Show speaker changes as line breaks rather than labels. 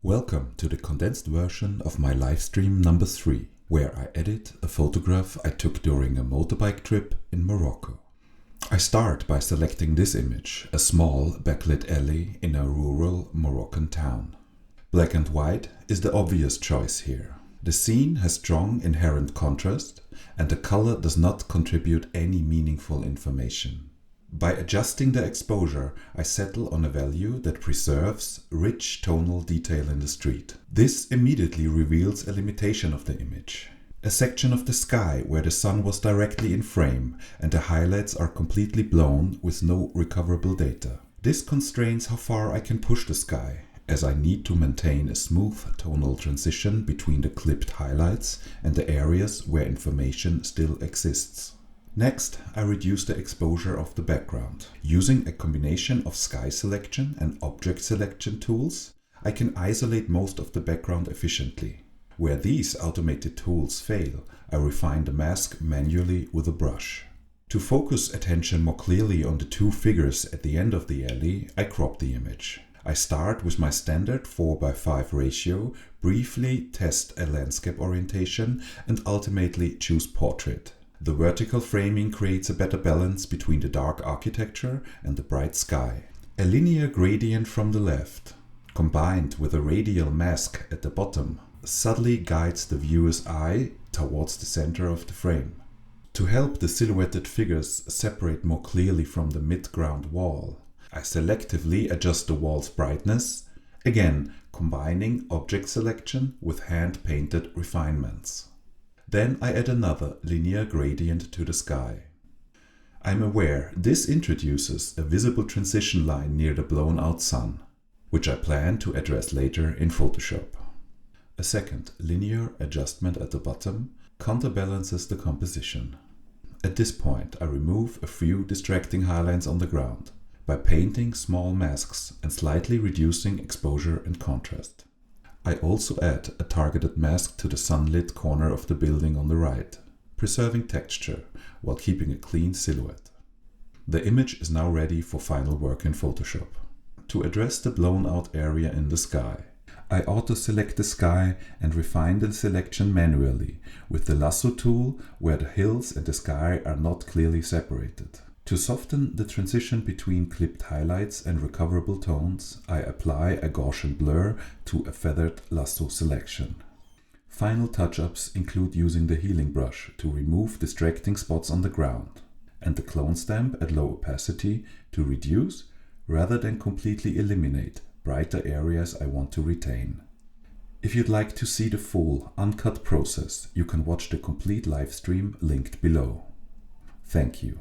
Welcome to the condensed version of my livestream number 3, where I edit a photograph I took during a motorbike trip in Morocco. I start by selecting this image, a small backlit alley in a rural Moroccan town. Black and white is the obvious choice here. The scene has strong inherent contrast, and the color does not contribute any meaningful information. By adjusting the exposure, I settle on a value that preserves rich tonal detail in the street. This immediately reveals a limitation of the image. A section of the sky where the sun was directly in frame and the highlights are completely blown with no recoverable data. This constrains how far I can push the sky, as I need to maintain a smooth tonal transition between the clipped highlights and the areas where information still exists. Next, I reduce the exposure of the background. Using a combination of sky selection and object selection tools, I can isolate most of the background efficiently. Where these automated tools fail, I refine the mask manually with a brush. To focus attention more clearly on the two figures at the end of the alley, I crop the image. I start with my standard 4:5 ratio, briefly test a landscape orientation, and ultimately choose portrait. The vertical framing creates a better balance between the dark architecture and the bright sky. A linear gradient from the left, combined with a radial mask at the bottom, subtly guides the viewer's eye towards the center of the frame. To help the silhouetted figures separate more clearly from the mid-ground wall, I selectively adjust the wall's brightness, again combining object selection with hand-painted refinements. Then I add another linear gradient to the sky. I'm aware this introduces a visible transition line near the blown out sun, which I plan to address later in Photoshop. A second linear adjustment at the bottom counterbalances the composition. At this point, I remove a few distracting highlights on the ground by painting small masks and slightly reducing exposure and contrast. I also add a targeted mask to the sunlit corner of the building on the right, preserving texture while keeping a clean silhouette. The image is now ready for final work in Photoshop. To address the blown out area in the sky, I auto-select the sky and refine the selection manually with the lasso tool where the hills and the sky are not clearly separated. To soften the transition between clipped highlights and recoverable tones, I apply a Gaussian blur to a feathered lasso selection. Final touch-ups include using the healing brush to remove distracting spots on the ground, and the clone stamp at low opacity to reduce, rather than completely eliminate, brighter areas I want to retain. If you'd like to see the full, uncut process, you can watch the complete live stream linked below. Thank you.